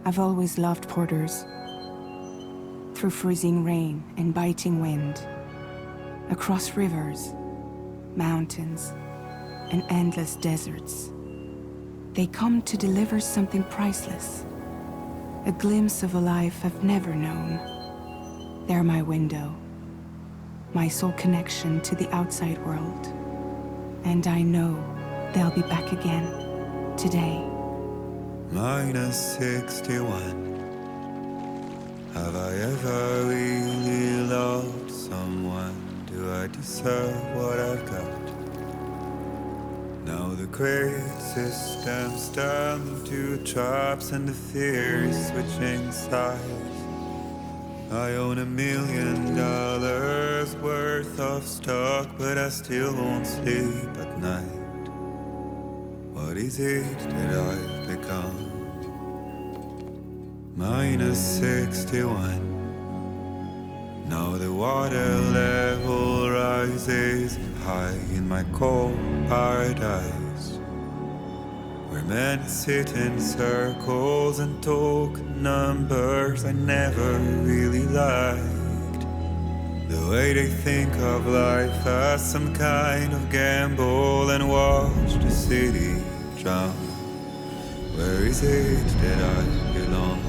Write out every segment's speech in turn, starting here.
I've always loved porters. Through freezing rain and biting wind, across rivers, mountains, and endless deserts, they come to deliver something priceless, a glimpse of a life I've never known. They're my window, my sole connection to the outside world. And I know they'll be back again, today. -61. Have I ever really loved someone? Do I deserve what I've got? Now the great systems turn to traps and the fears switching sides. I own $1 million worth of stock, but I still won't sleep at night. What is it that I've become? -61. Now the water level rises high in my cold paradise, where men sit in circles and talk numbers I never really liked. The way they think of life as some kind of gamble and watch the city drown. Where is it that I belong?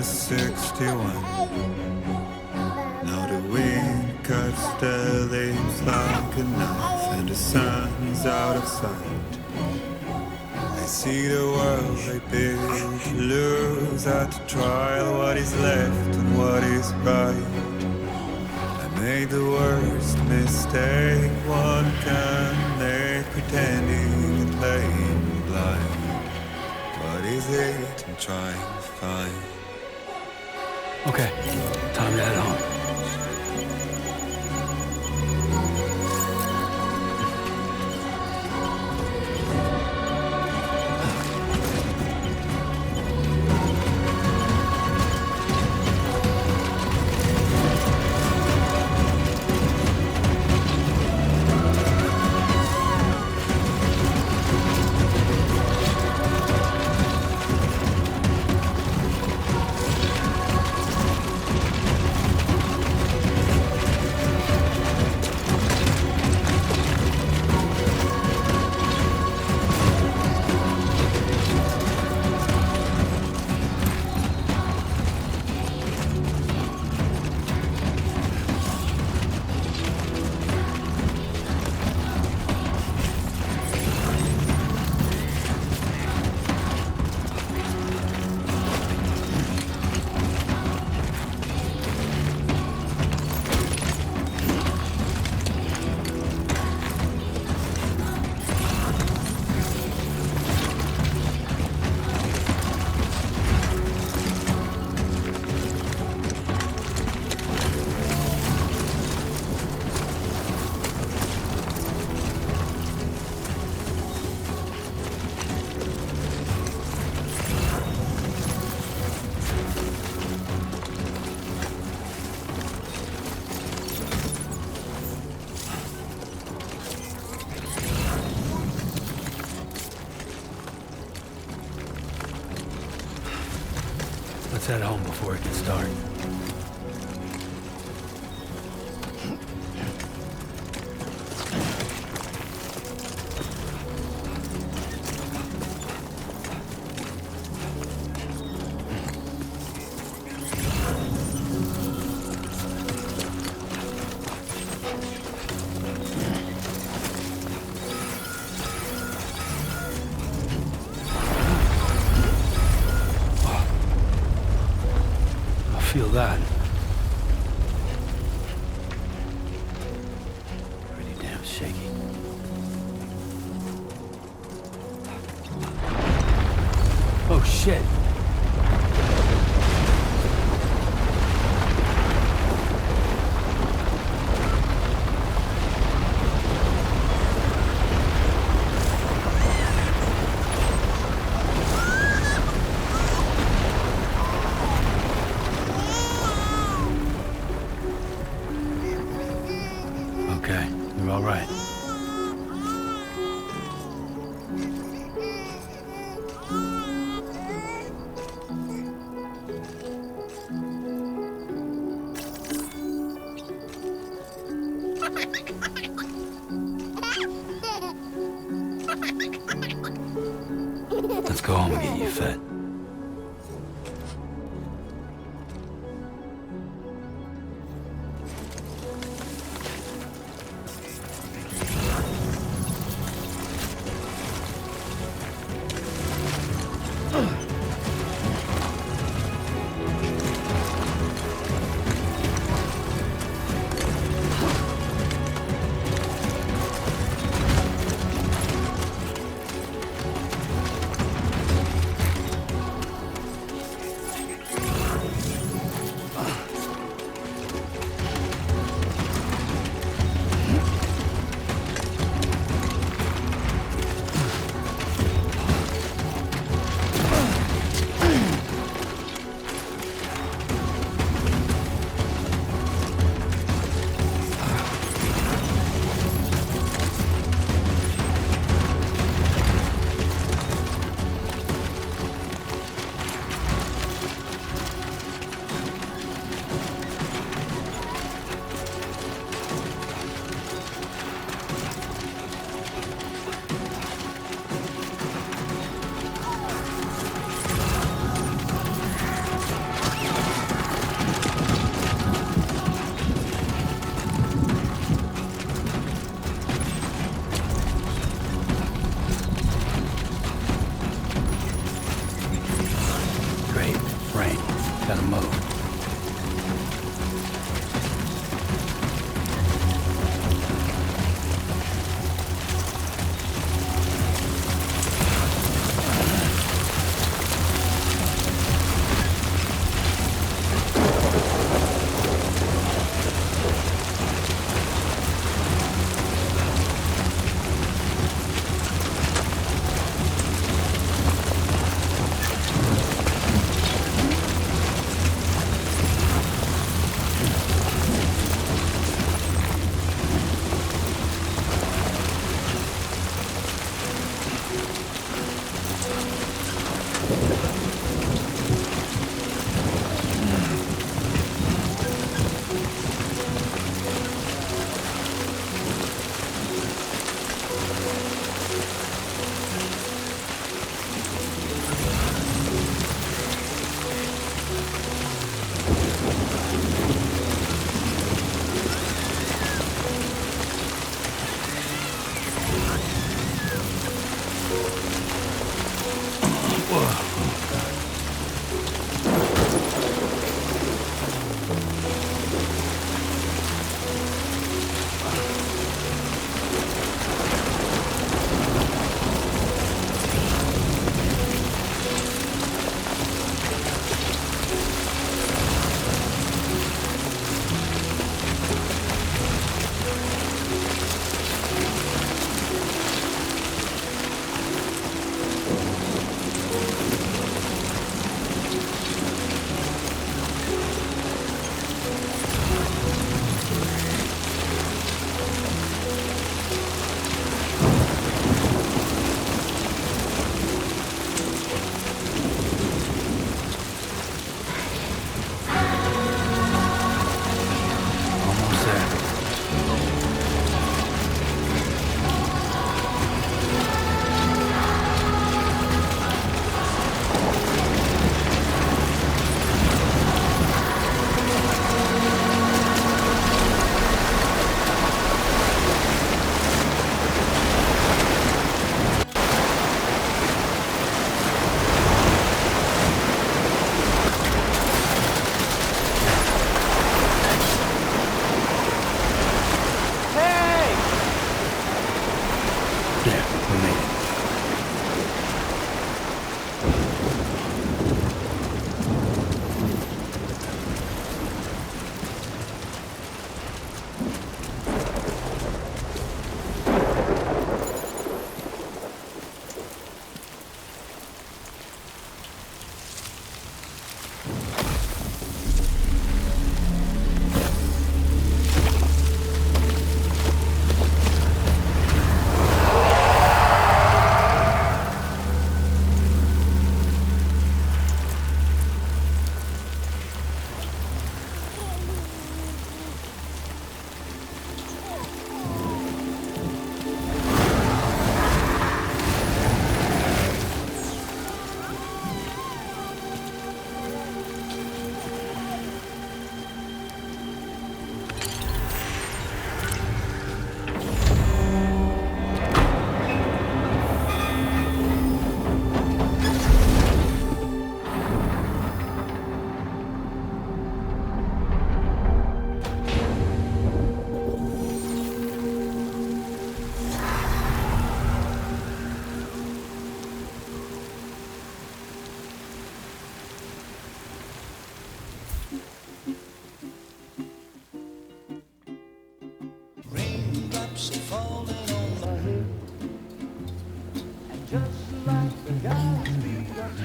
-61. Now the wind cuts the leaves like a knife, and the sun is out of sight. I see the world I built lose at the trial, what is left and what is right. I made the worst mistake one can make, pretending and playing blind. What is it I'm trying to find? Okay, time to head home. Let's head home before it gets dark. feel that? Pretty damn shaky. Oh, shit. Okay, you're all right. Let's go home and get you fed. Great. Rain. Gotta move.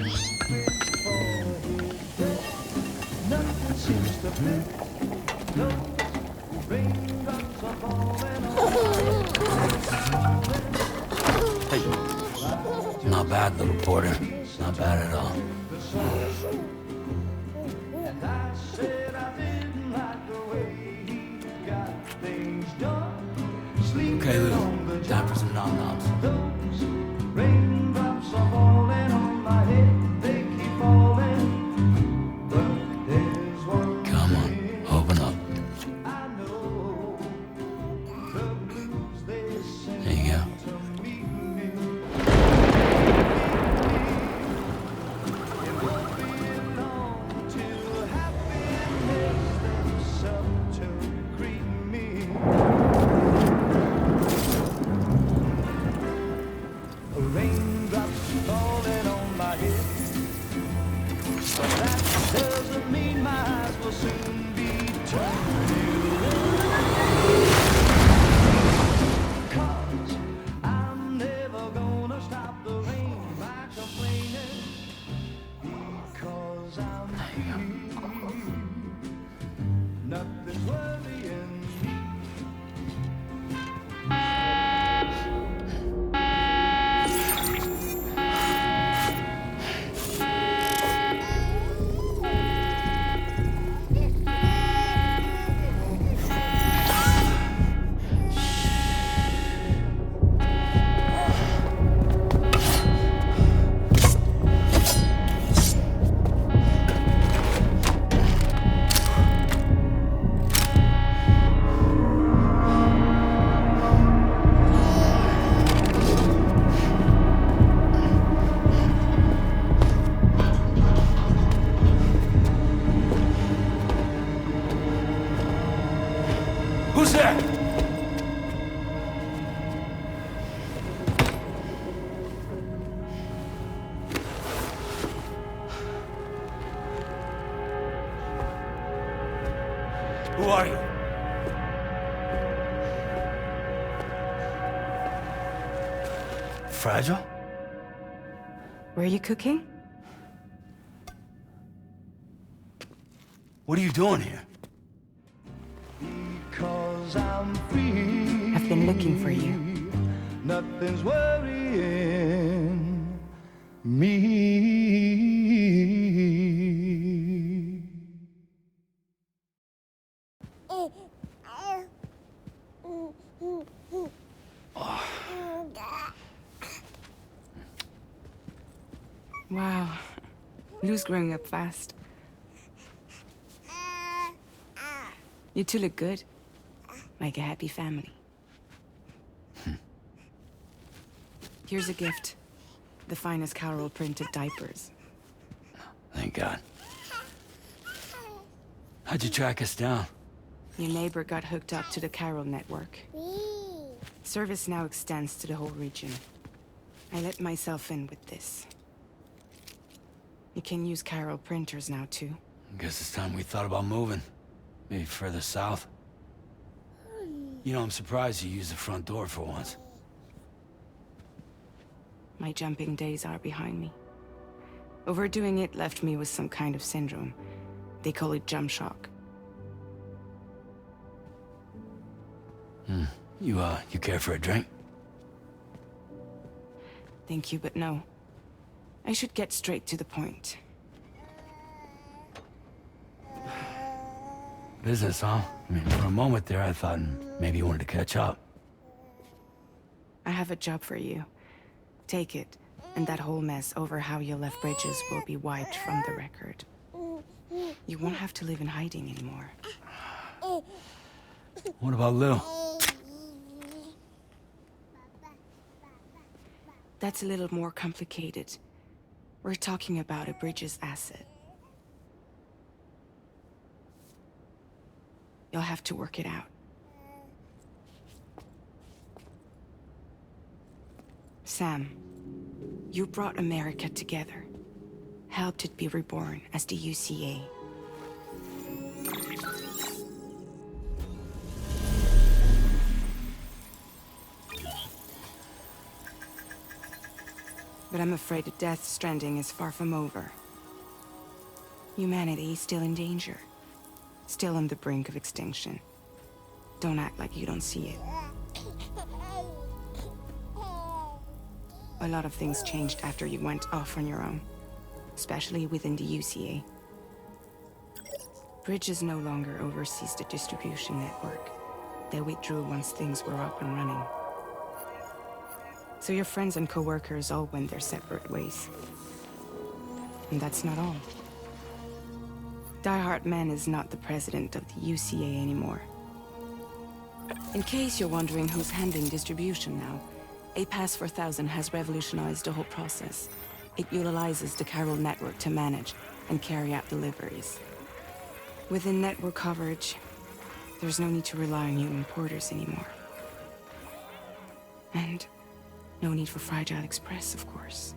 Hey. Not bad, little porter. Not bad at all. Okay, Lou. Time for some nom-noms. Come on, open up. There you go. Who's there? Who are you? Fragile? Were you cooking? What are you doing here? I've been looking for you. Nothing's worrying me. Wow. Lou's growing up fast. You two look good. Like a happy family. Here's a gift. The finest Carol printed diapers. Thank God. How'd you track us down? Your neighbor got hooked up to the Carol network. Service now extends to the whole region. I let myself in with this. You can use Carol printers now, too. Guess it's time we thought about moving. Maybe further south. You know, I'm surprised you used the front door for once. My jumping days are behind me. Overdoing it left me with some kind of syndrome. They call it jump shock. You care for a drink? Thank you, but no. I should get straight to the point. Business, huh? I mean, for a moment there, I thought maybe you wanted to catch up. I have a job for you. Take it, and that whole mess over how you left Bridges will be wiped from the record. You won't have to live in hiding anymore. What about Lou? That's a little more complicated. We're talking about a Bridges asset. You'll have to work it out. Sam, you brought America together. Helped it be reborn as the UCA. But I'm afraid the death stranding is far from over. Humanity is still in danger. Still on the brink of extinction. Don't act like you don't see it. A lot of things changed after you went off on your own. Especially within the UCA. Bridges no longer oversees the distribution network. They withdrew once things were up and running. So your friends and co-workers all went their separate ways. And that's not all. Die Hard Man is not the president of the UCA anymore. In case you're wondering who's handling distribution now, A Pass 4000 has revolutionized the whole process. It utilizes the Chiral network to manage and carry out deliveries. Within network coverage, there's no need to rely on human porters anymore. And no need for Fragile Express, of course.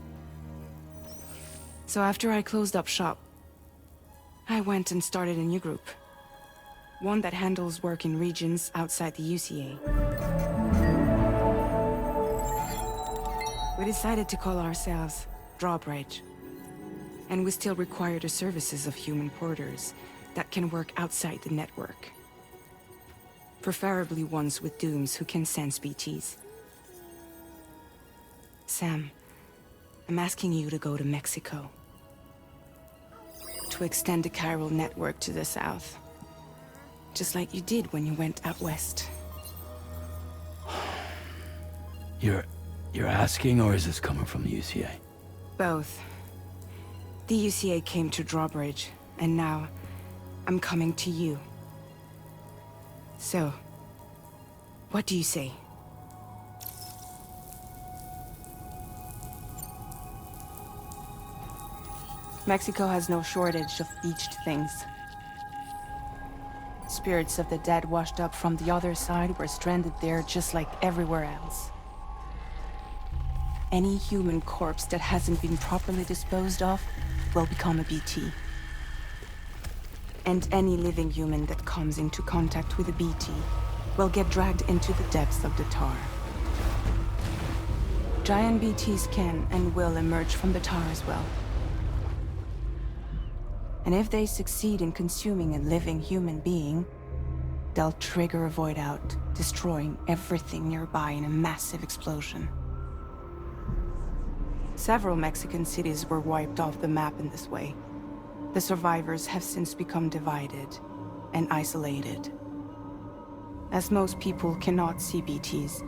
So after I closed up shop, I went and started a new group. One that handles work in regions outside the UCA. We decided to call ourselves Drawbridge. And we still require the services of human porters that can work outside the network. Preferably ones with dooms who can sense BTs. Sam, I'm asking you to go to Mexico. To extend the Chiral network to the south. Just like you did when you went out west. You're asking, or is this coming from the UCA? Both. The UCA came to Drawbridge, and now I'm coming to you. So, what do you say? Mexico has no shortage of beached things. Spirits of the dead washed up from the other side were stranded there just like everywhere else. Any human corpse that hasn't been properly disposed of will become a BT. And any living human that comes into contact with a BT will get dragged into the depths of the tar. Giant BTs can and will emerge from the tar as well. And if they succeed in consuming a living human being, they'll trigger a void out, destroying everything nearby in a massive explosion. Several Mexican cities were wiped off the map in this way. The survivors have since become divided and isolated. As most people cannot see BTs,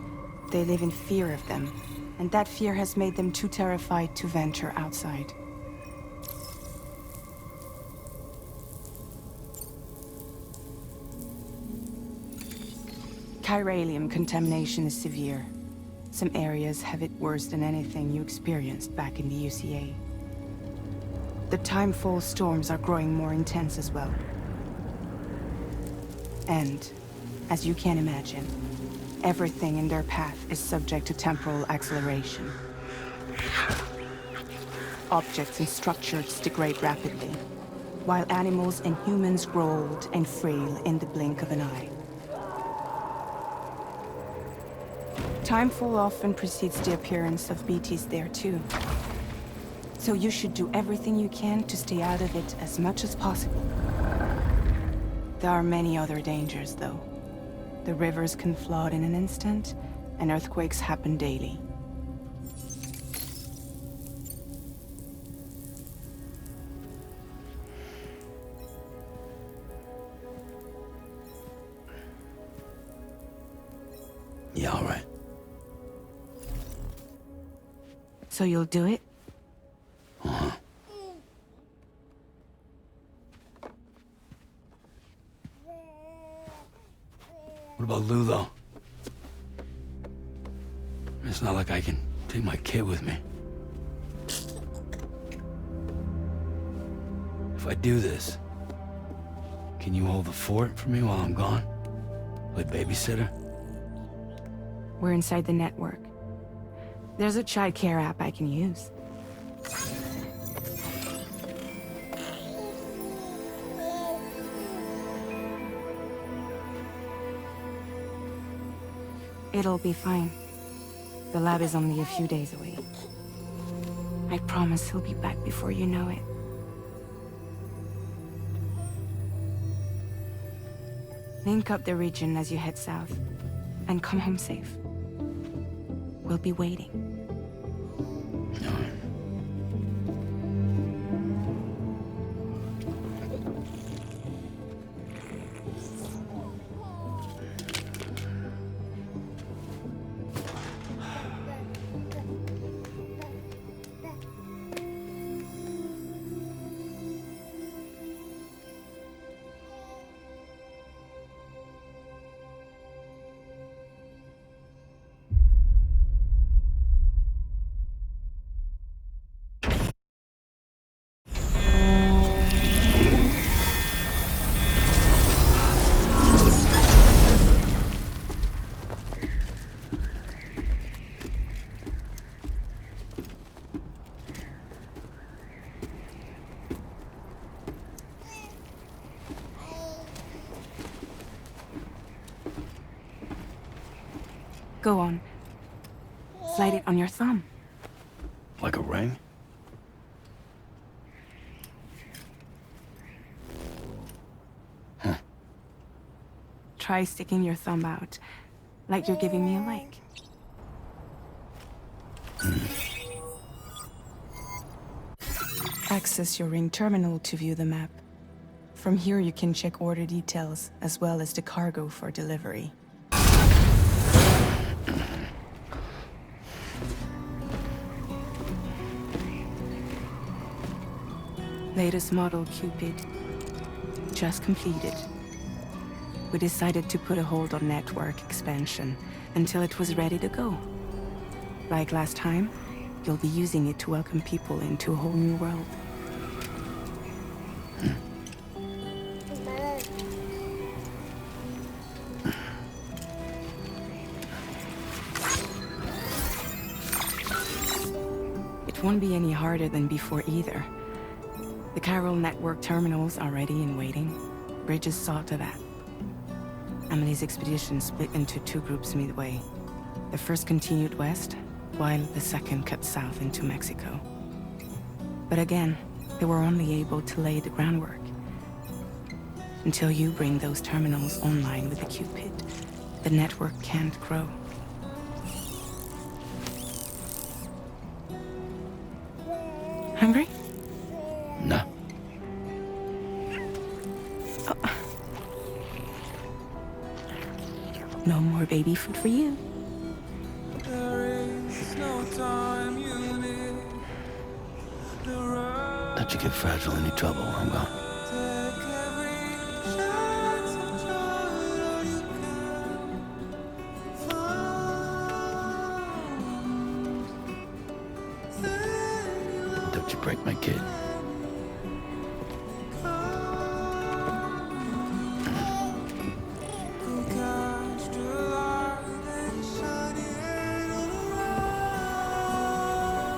they live in fear of them, and that fear has made them too terrified to venture outside. Chiralium contamination is severe. Some areas have it worse than anything you experienced back in the UCA. The timefall storms are growing more intense as well. And, as you can imagine, everything in their path is subject to temporal acceleration. Objects and structures degrade rapidly, while animals and humans grow old and frail in the blink of an eye. Timefall often precedes the appearance of BTs there too. So you should do everything you can to stay out of it as much as possible. There are many other dangers though. The rivers can flood in an instant, and earthquakes happen daily. Yeah, all right. So you'll do it? Uh-huh. What about Lou, though? It's not like I can take my kid with me. If I do this, can you hold the fort for me while I'm gone? Play babysitter? We're inside the network. There's a child care app I can use. It'll be fine. The lab is only a few days away. I promise he'll be back before you know it. Link up the region as you head south, and come home safe. We'll be waiting. Go on. Slide it on your thumb. Like a ring? Huh. Try sticking your thumb out, like you're giving me a like. Access your ring terminal to view the map. From here you can check order details, as well as the cargo for delivery. Latest model Cupid. Just completed. We decided to put a hold on network expansion until it was ready to go. Like last time, you'll be using it to welcome people into a whole new world. It won't be any harder than before either. The Carol network terminals are ready and waiting. Bridges saw to that. Emily's expedition split into two groups midway. The first continued west, while the second cut south into Mexico. But again, they were only able to lay the groundwork. Until you bring those terminals online with the Cupid, the network can't grow. Hungry? No. No more baby food for you. Don't you get fragile any trouble, I'm gone. Don't you break my kid.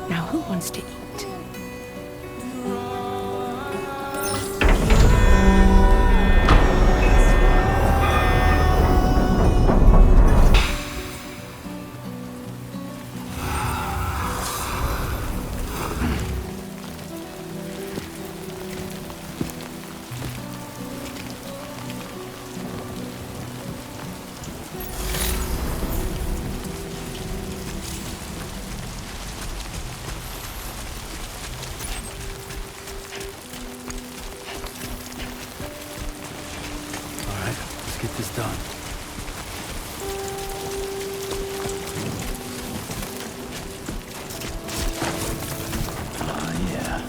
Now who wants to eat? Let's get this done. Oh, yeah.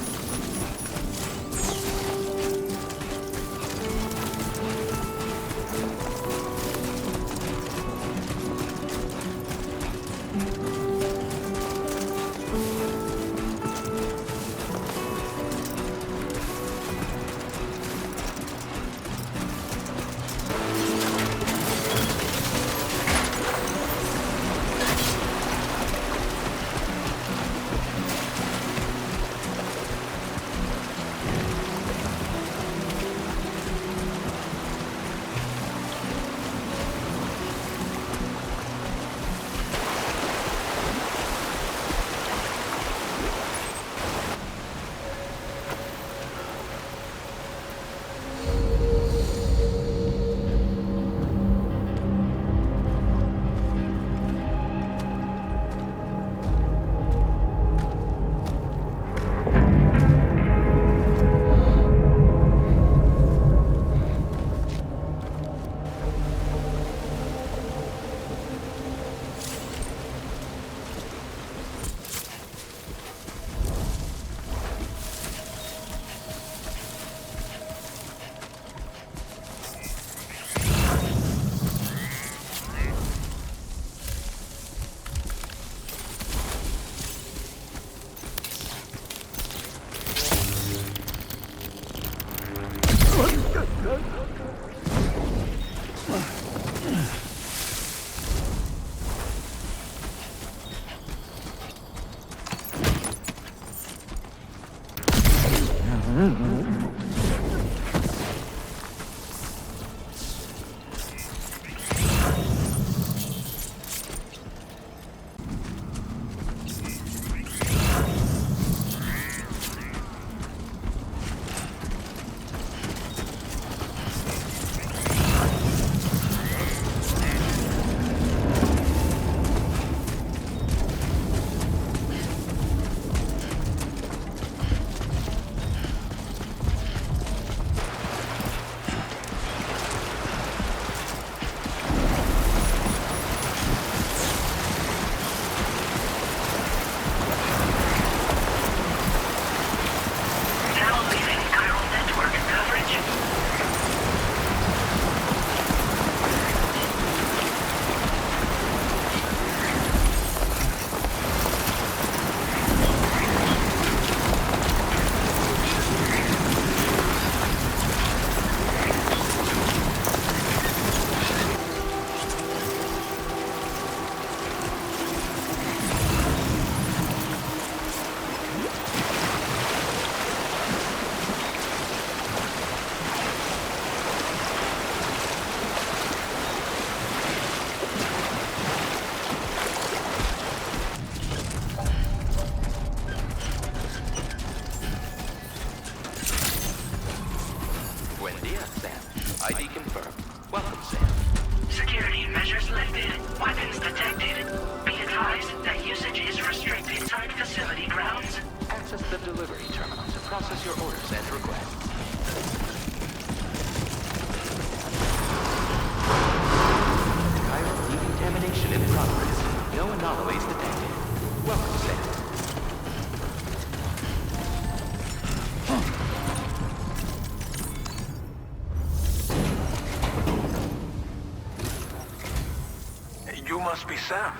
You must be Sam.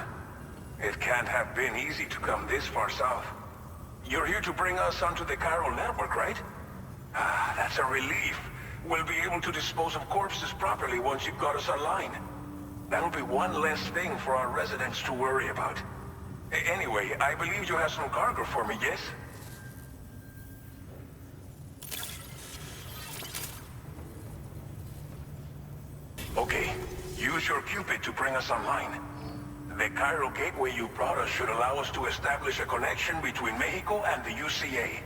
It can't have been easy to come this far south. You're here to bring us onto the chiral network, right? Ah, that's a relief. We'll be able to dispose of corpses properly once you've got us online. That'll be one less thing for our residents to worry about. Anyway, I believe you have some cargo for me, yes? Okay, use your Cupid to bring us online. The chiral gateway you brought us should allow us to establish a connection between Mexico and the UCA.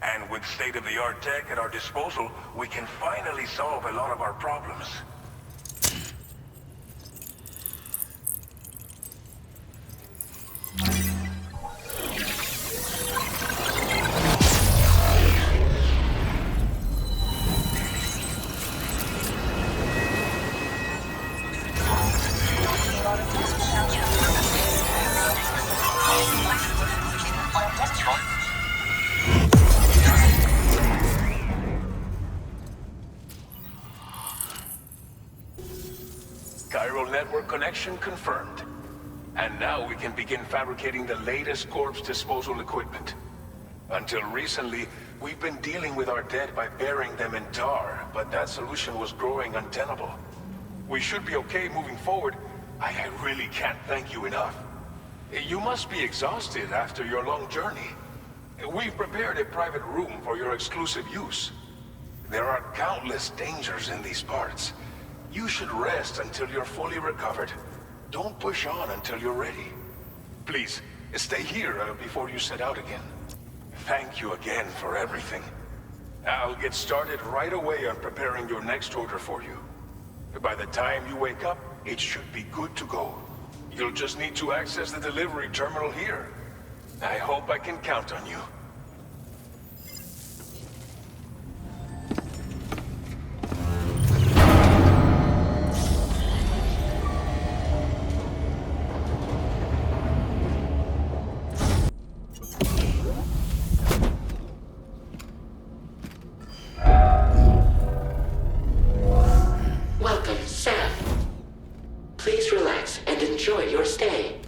And with state-of-the-art tech at our disposal, we can finally solve a lot of our problems. Chiral network connection confirmed. And now we can begin fabricating the latest corpse disposal equipment. Until recently, we've been dealing with our dead by burying them in tar, but that solution was growing untenable. We should be okay moving forward. I really can't thank you enough. You must be exhausted after your long journey. We've prepared a private room for your exclusive use. There are countless dangers in these parts. You should rest until you're fully recovered. Don't push on until you're ready. Please, stay here before you set out again. Thank you again for everything. I'll get started right away on preparing your next order for you. By the time you wake up, it should be good to go. You'll just need to access the delivery terminal here. I hope I can count on you. Welcome, Sam. Please relax and enjoy your stay.